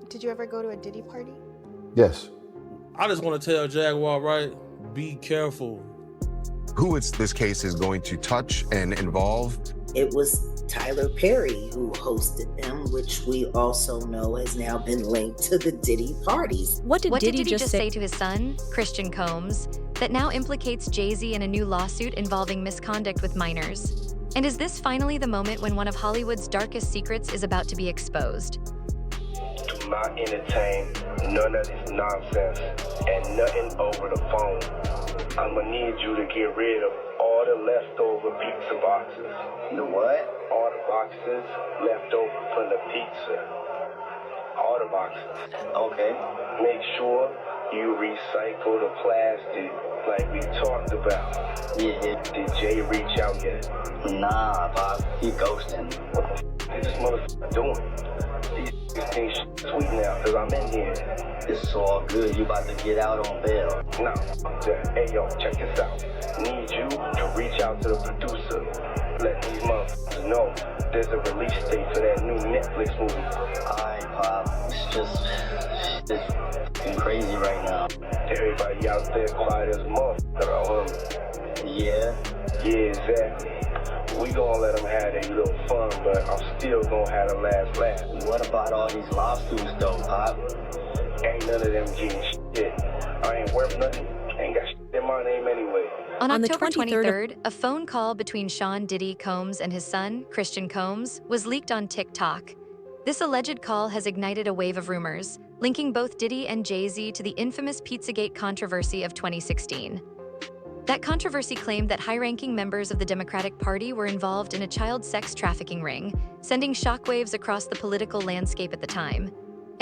Did you ever go to a Diddy party? Yes. I just want to tell Jaguar, right? Be careful. Who this case is going to touch and involve? It was Tyler Perry who hosted them, which we also know has now been linked to the Diddy parties. What did Diddy just say to his son, Christian Combs, that now implicates Jay-Z in a new lawsuit involving misconduct with minors? And is this finally the moment when one of Hollywood's darkest secrets is about to be exposed? Do not entertain none of this nonsense and nothing over the phone. I'm gonna need you to get rid of all the leftover pizza boxes. The what? All the boxes left over from the pizza. All the boxes. Okay. Make sure you recycle the plastic like we talked about. Yeah. Did Jay reach out yet? Nah, Bob. He ghosting. What the this motherfucker doing? These things sweet now, cause I'm in here. It's all good. You about to get out on bail. No, hey yo, check this out. Need you to reach out to the producer. Let these motherfuckers know there's a release date for that new Netflix movie. Alright, Pop. It's crazy right now. Everybody out there quiet as a motherfucker, Yeah. Yeah, exactly. We gonna let them have their little fun, but I'm still gonna have the last laugh. What about all these lawsuits though, Pop? Ain't none of them getting shit. I ain't worth nothing. Ain't got shit in my name anyway. On October 23rd, a phone call between Sean Diddy Combs and his son, Christian Combs, was leaked on TikTok. This alleged call has ignited a wave of rumors, linking both Diddy and Jay-Z to the infamous Pizzagate controversy of 2016. That controversy claimed that high-ranking members of the Democratic Party were involved in a child sex trafficking ring, sending shockwaves across the political landscape at the time.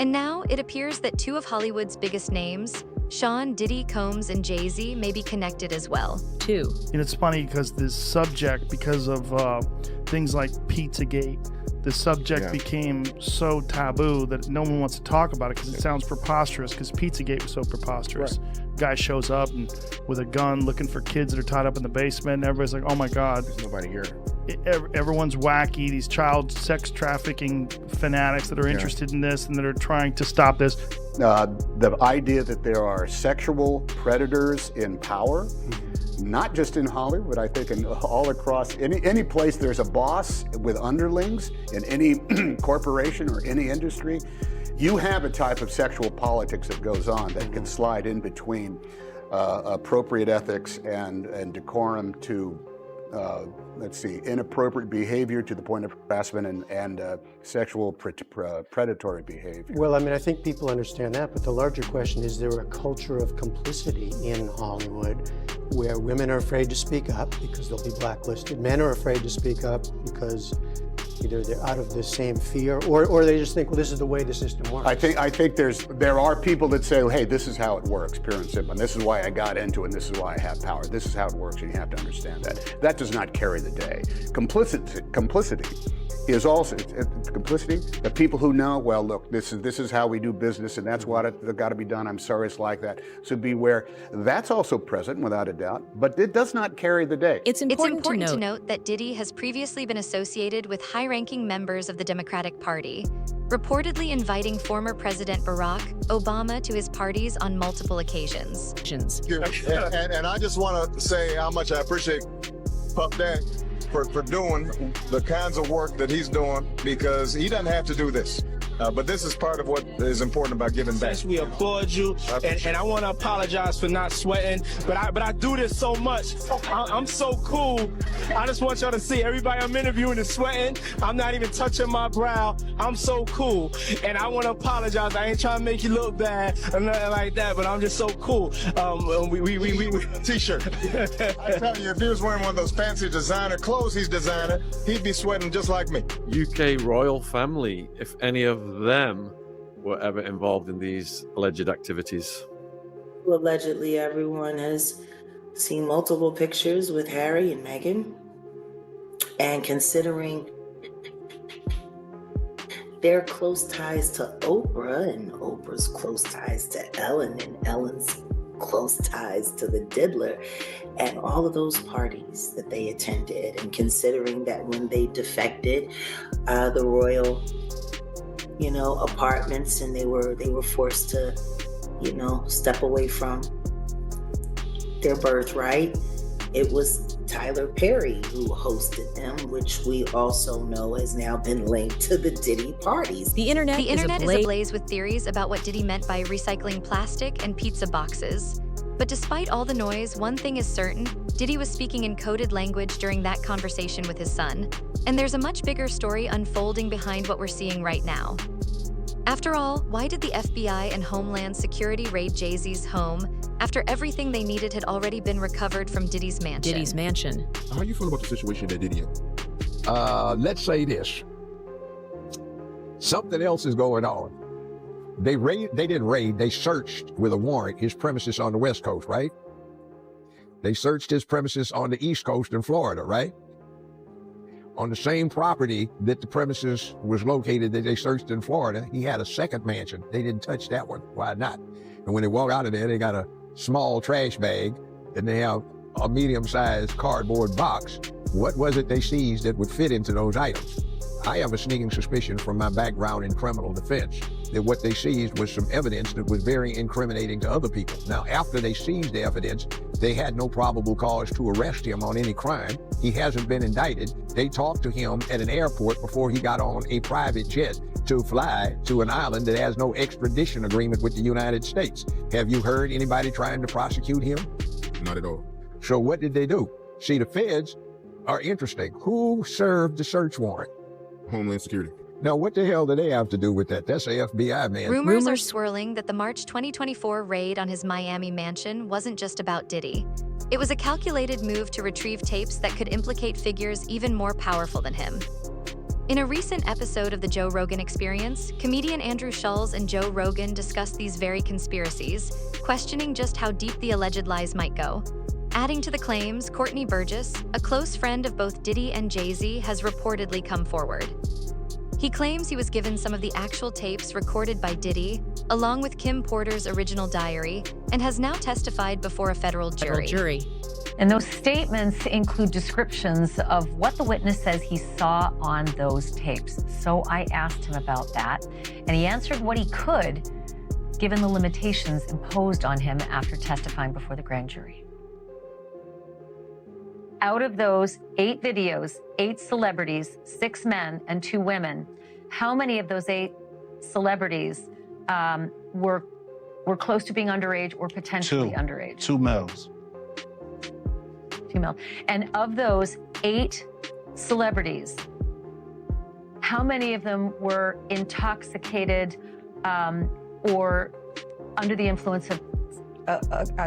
And now, it appears that two of Hollywood's biggest names, Sean Diddy Combs and Jay-Z, may be connected as well. And it's funny because this subject, because of things like Pizzagate, the subject became so taboo that no one wants to talk about it because it sounds preposterous, because Pizzagate was so preposterous. Right. Guy shows up and with a gun looking for kids that are tied up in the basement, and everybody's like, oh my God. There's nobody here. Everyone's wacky, these child sex trafficking fanatics that are interested in this and that are trying to stop this. The idea that there are sexual predators in power, not just in Hollywood, I think all across any place there's a boss with underlings in any corporation or any industry, you have a type of sexual politics that goes on that can slide in between appropriate ethics and decorum to inappropriate behavior to the point of harassment and sexual predatory behavior. Well, I mean, I think people understand that, but the larger question is there a culture of complicity in Hollywood where women are afraid to speak up because they'll be blacklisted, men are afraid to speak up because either they're out of the same fear or they just think, well, this is the way the system works. I think there are people that say, hey, this is how it works, pure and simple, and this is why I got into it, and this is why I have power. This is how it works, and you have to understand that. That does not carry the day. Complicity is also complicity. The people who know, well, look, this is how we do business, and that's what it's got to be done. I'm sorry it's like that. So beware. That's also present, without a doubt, but it does not carry the day. It's important to note that Diddy has previously been associated with high-ranking members of the Democratic Party, reportedly inviting former President Barack Obama to his parties on multiple occasions. And I just want to say how much I appreciate Puff Daddy for doing the kinds of work that he's doing, because he doesn't have to do this. But this is part of what is important about giving back. We applaud you, and I want to apologize for not sweating, but I do this so much. I'm so cool. I just want y'all to see everybody I'm interviewing is sweating. I'm not even touching my brow. I'm so cool, and I want to apologize. I ain't trying to make you look bad or nothing like that, but I'm just so cool. We T-shirt. I tell you, if he was wearing one of those fancy designer clothes he's designing, he'd be sweating just like me. UK royal family, if any of them were ever involved in these alleged activities? Allegedly, everyone has seen multiple pictures with Harry and Meghan. And considering their close ties to Oprah and Oprah's close ties to Ellen and Ellen's close ties to the Diddler and all of those parties that they attended, and considering that when they defected the royal apartments, and they were forced to, step away from their birthright. It was Tyler Perry who hosted them, which we also know has now been linked to the Diddy parties. The internet is ablaze with theories about what Diddy meant by recycling plastic and pizza boxes. But despite all the noise, one thing is certain: Diddy was speaking in coded language during that conversation with his son. And there's a much bigger story unfolding behind what we're seeing right now. After all, why did the FBI and Homeland Security raid Jay-Z's home after everything they needed had already been recovered from Diddy's mansion? How do you feel about the situation that Diddy in? Let's say this. Something else is going on. They didn't raid, they searched with a warrant his premises on the West Coast, right? They searched his premises on the East Coast in Florida, right? On the same property that the premises was located that they searched in Florida, he had a second mansion. They didn't touch that one. Why not? And when they walk out of there, they got a small trash bag and they have a medium-sized cardboard box. What was it they seized that would fit into those items? I have a sneaking suspicion from my background in criminal defense that what they seized was some evidence that was very incriminating to other people. Now, after they seized the evidence, they had no probable cause to arrest him on any crime. He hasn't been indicted. They talked to him at an airport before he got on a private jet to fly to an island that has no extradition agreement with the United States. Have you heard anybody trying to prosecute him? Not at all. So what did they do? See, the feds are interesting. Who served the search warrant? Homeland Security. Now, what the hell do they have to do with that? That's the FBI, man. Rumors are swirling that the March 2024 raid on his Miami mansion wasn't just about Diddy. It was a calculated move to retrieve tapes that could implicate figures even more powerful than him. In a recent episode of The Joe Rogan Experience, comedian Andrew Schulz and Joe Rogan discussed these very conspiracies, questioning just how deep the alleged lies might go. Adding to the claims, Courtney Burgess, a close friend of both Diddy and Jay-Z, has reportedly come forward. He claims he was given some of the actual tapes recorded by Diddy, along with Kim Porter's original diary, and has now testified before a federal jury. And those statements include descriptions of what the witness says he saw on those tapes. So I asked him about that, and he answered what he could, given the limitations imposed on him after testifying before the grand jury. Out of those 8 videos, 8 celebrities, 6 men and 2 women, how many of those 8 celebrities were close to being underage or potentially underage? 2 males. 2 males. And of those 8 celebrities, how many of them were intoxicated or under the influence of?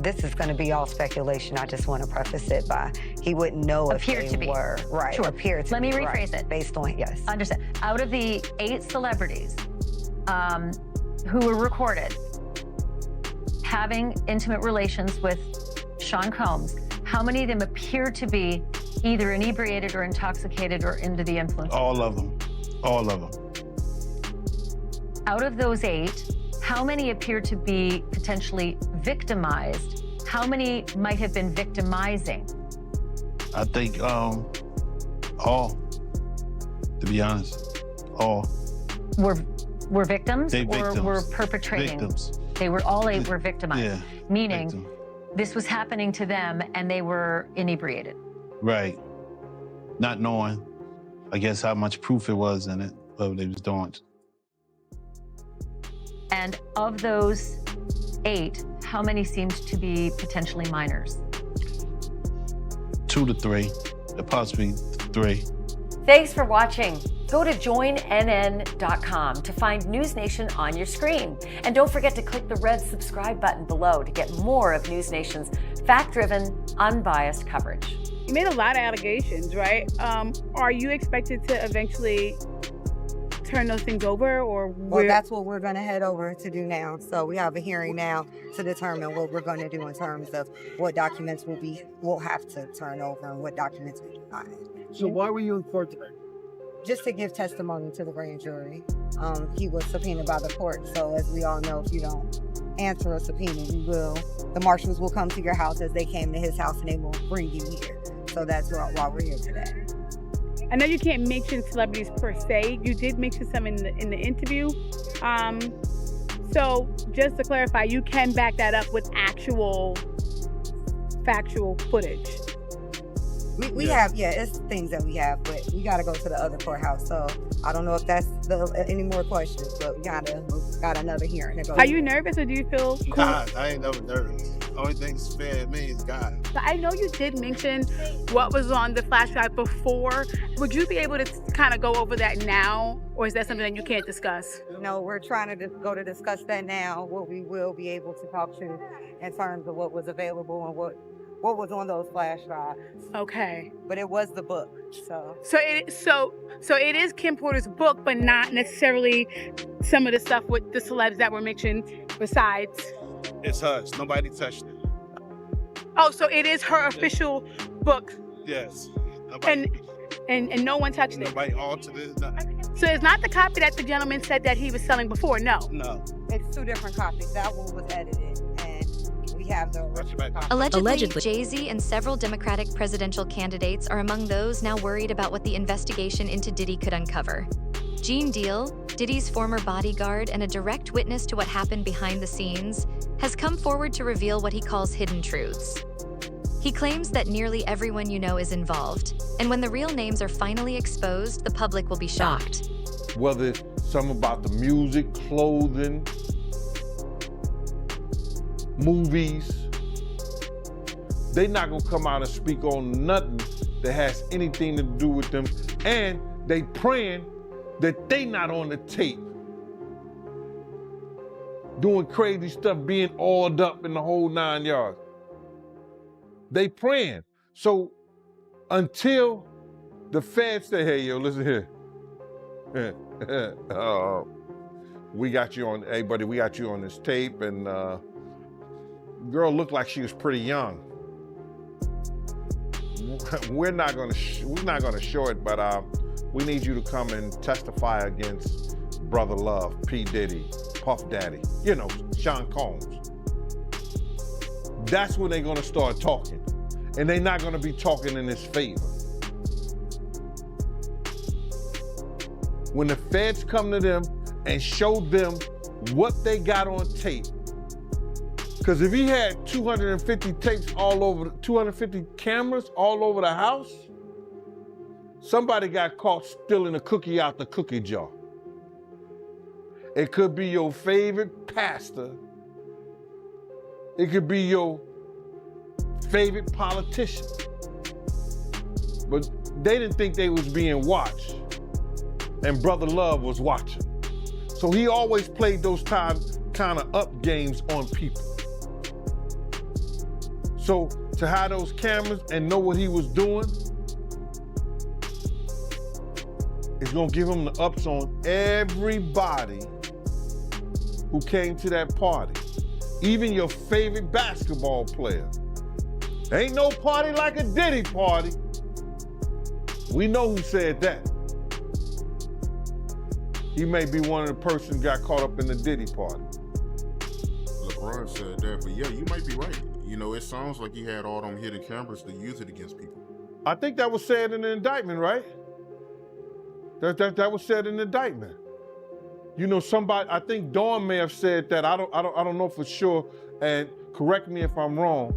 This is going to be all speculation. I just want to preface it by he wouldn't know if they were. Right. Sure. Appear to Let me be, rephrase right, it. Based on, yes. Understand. Out of the 8 celebrities who were recorded having intimate relations with Sean Combs, how many of them appear to be either inebriated or intoxicated or under the influence? All of them. All of them. Out of those 8, how many appear to be potentially victimized? How many might have been victimizing? I think all, to be honest, all. Were victims They or victims. were perpetrating? Victims. They were all 8 were victimized. Yeah. Meaning victim. this was happening to them and they were inebriated. Right. Not knowing, I guess, how much proof it was in it, what they was doing. And of those 8, how many seemed to be potentially minors? 2 to 3, possibly 3. Thanks for watching. Go to joinnn.com to find News Nation on your screen. And don't forget to click the red subscribe button below to get more of News Nation's fact-driven, unbiased coverage. You made a lot of allegations, right? Are you expected to eventually turn those things over, or Well, that's what we're going to head over to do now. So we have a hearing now to determine what we're going to do in terms of what documents we'll have to turn over and what documents we not. So why were you in court today? Just to give testimony to the grand jury. He was subpoenaed by the court. So as we all know, if you don't answer a subpoena, the marshals will come to your house as they came to his house and they will bring you here. So that's why we're here today. I know you can't mention celebrities per se. You did mention some in the interview. So just to clarify, you can back that up with actual factual footage. We have, it's things that we have, but we got to go to the other courthouse. So I don't know if that's any more questions, but we got another hearing to go. Are you nervous or do you feel cool? God, I ain't never nervous. Only thing spared me is God. So I know you did mention what was on the flash drive before. Would you be able to kind of go over that now, or is that something that you can't discuss? No, we're trying to go to discuss that now. What we will be able to talk to in terms of what was available and what was on those flash drives. Okay. But it was the book, so. So it is Kim Porter's book, but not necessarily some of the stuff with the celebs that were mentioned besides. It's hers. Nobody touched it. Oh, so it is her official book. Yes. Nobody, and no one touched it. Nobody altered it. Nothing. So it's not the copy that the gentleman said that he was selling before. No. No. It's two different copies. That one was edited, and we have the original copy. Allegedly, Jay-Z and several Democratic presidential candidates are among those now worried about what the investigation into Diddy could uncover. Gene Deal, Diddy's former bodyguard and a direct witness to what happened behind the scenes, has come forward to reveal what he calls hidden truths. He claims that nearly everyone you know is involved, and when the real names are finally exposed, the public will be shocked. Whether it's something about the music, clothing, movies, they're not gonna come out and speak on nothing that has anything to do with them, and they praying that they not on the tape doing crazy stuff, being oiled up in the whole 9 yards. They praying. So until the feds say, hey, yo, listen here. We got you on, hey, buddy, we got you on this tape, and girl looked like she was pretty young. We're not gonna show it, but we need you to come and testify against Brother Love, P. Diddy, Puff Daddy, you know, Sean Combs. That's when they're gonna start talking. And they're not gonna be talking in his favor. When the feds come to them and show them what they got on tape, because if he had 250 tapes all over, 250 cameras all over the house, somebody got caught stealing a cookie out the cookie jar. It could be your favorite pastor. It could be your favorite politician. But they didn't think they was being watched. And Brother Love was watching. So he always played those kind of up games on people. So to have those cameras and know what he was doing, it's gonna give him the ups on everybody who came to that party. Even your favorite basketball player. Ain't no party like a Diddy party. We know who said that. He may be one of the persons got caught up in the Diddy party. LeBron said that, but yeah, you might be right. You know, it sounds like he had all them hidden cameras to use it against people. I think that was said in the indictment, right? That was said in the indictment. You know, somebody, I think Dawn may have said that. I don't know for sure, and correct me if I'm wrong.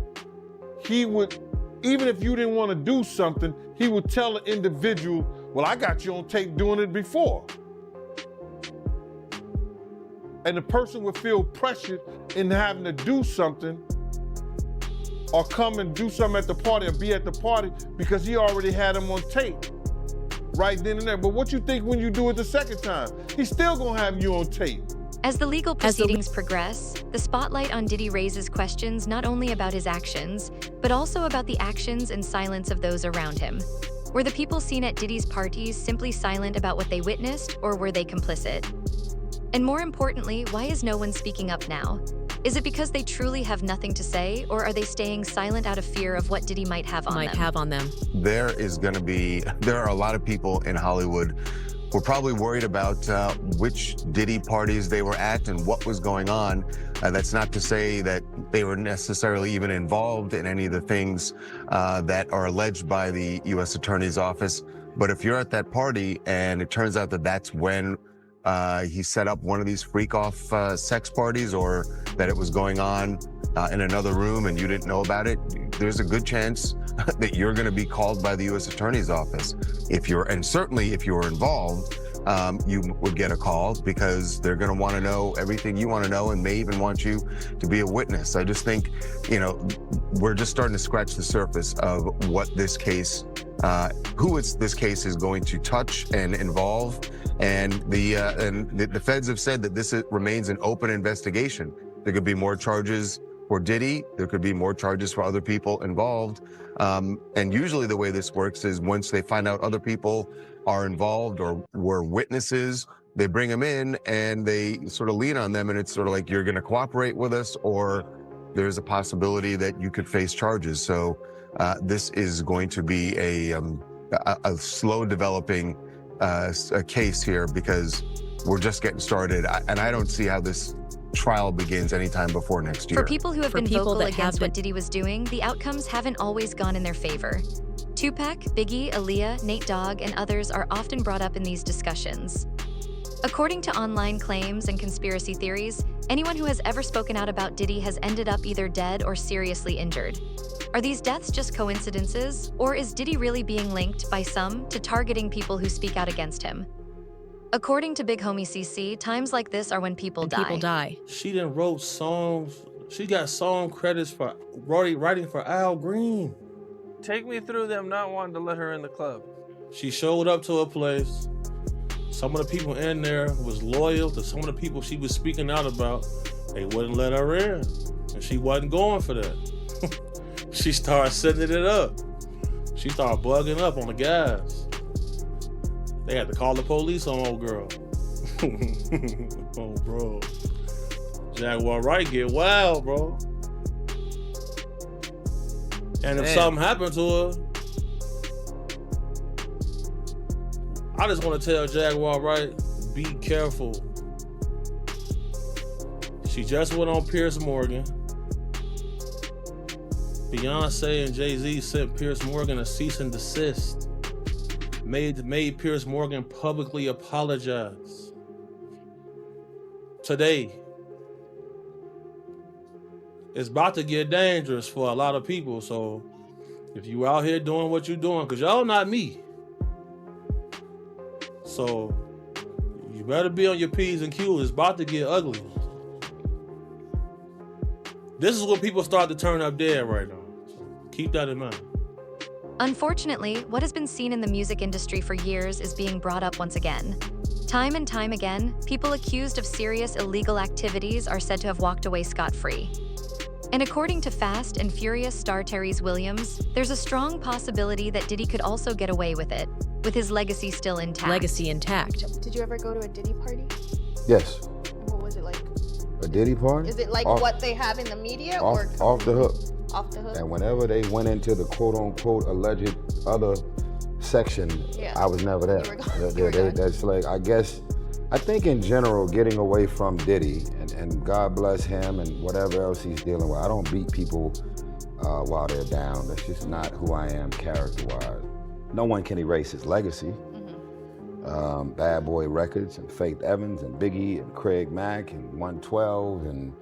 He would, even if you didn't want to do something, he would tell the individual, well, I got you on tape doing it before. And the person would feel pressured in having to do something or come and do something at the party or be at the party because he already had him on tape right then and there. But what you think when you do it the second time? He's still gonna have you on tape. As the legal proceedings progress, the spotlight on Diddy raises questions not only about his actions, but also about the actions and silence of those around him. Were the people seen at Diddy's parties simply silent about what they witnessed, or were they complicit? And more importantly, why is no one speaking up now? Is it because they truly have nothing to say, or are they staying silent out of fear of what Diddy might have on them? There are a lot of people in Hollywood who are probably worried about which Diddy parties they were at and what was going on. That's not to say that they were necessarily even involved in any of the things that are alleged by the U.S. Attorney's Office. But if you're at that party and it turns out that that's when he set up one of these freak-off sex parties, or that it was going on in another room and you didn't know about it, there's a good chance that you're going to be called by the U.S. Attorney's Office. And certainly if you're involved, you would get a call, because they're going to want to know everything you want to know and may even want you to be a witness. I just think, we're just starting to scratch the surface of what this case, this case is going to touch and involve. And the feds have said that this remains an open investigation. There could be more charges for Diddy. There could be more charges for other people involved. And usually the way this works is once they find out other people are involved or were witnesses, they bring them in and they sort of lean on them, and it's sort of like, you're going to cooperate with us, or there's a possibility that you could face charges. So this is going to be a slow developing a case here, because we're just getting started. And I don't see how this trial begins anytime before next year. For people who have been vocal against what Diddy was doing, the outcomes haven't always gone in their favor. Tupac, Biggie, Aaliyah, Nate Dogg, and others are often brought up in these discussions. According to online claims and conspiracy theories, anyone who has ever spoken out about Diddy has ended up either dead or seriously injured. Are these deaths just coincidences, or is Diddy really being linked by some to targeting people who speak out against him? According to Big Homie CC, times like this are when people die. She done wrote songs. She got song credits for writing for Al Green. Take me through them not wanting to let her in the club. She showed up to a place. Some of the people in there was loyal to some of the people she was speaking out about. They wouldn't let her in, and she wasn't going for that. She started setting it up. She started bugging up on the guys. They had to call the police on old girl. Oh, bro. Jaguar Wright get wild, bro. And if something happened to her, I just want to tell Jaguar Wright, be careful. She just went on Piers Morgan. Beyonce and Jay-Z sent Piers Morgan a cease and desist. Made Piers Morgan publicly apologize. Today, it's about to get dangerous for a lot of people. So if you out here doing what you're doing, because y'all not me. So you better be on your P's and Q's. It's about to get ugly. This is when people start to turn up dead right now. So keep that in mind. Unfortunately, what has been seen in the music industry for years is being brought up once again. Time and time again, people accused of serious illegal activities are said to have walked away scot-free. And according to Fast and Furious star Tyrese Williams, there's a strong possibility that Diddy could also get away with it, with his legacy still intact. Did you ever go to a Diddy party? Yes. And what was it like? A Diddy party? Is it like what they have in the media? Off the hook. Off the hook? And whenever they went into the quote-unquote alleged other section, I was never there. That's like, I think in general, getting away from Diddy, and God bless him and whatever else he's dealing with. I don't beat people while they're down. That's just not who I am character-wise. No one can erase his legacy. Bad Boy Records and Faith Evans and Biggie and Craig Mack and 112 and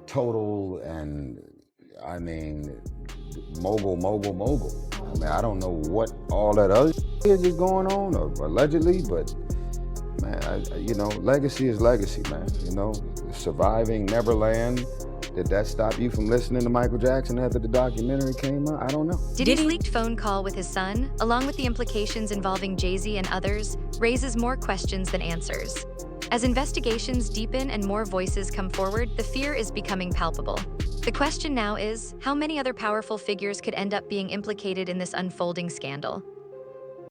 Total and I mean mogul. I mean, I don't know what all that other is going on or allegedly, but man, legacy is legacy, man. Surviving Neverland. Did that stop you from listening to Michael Jackson after the documentary came out? I don't know. Diddy's leaked phone call with his son, along with the implications involving Jay-Z and others, raises more questions than answers. As investigations deepen and more voices come forward, the fear is becoming palpable. The question now is, how many other powerful figures could end up being implicated in this unfolding scandal?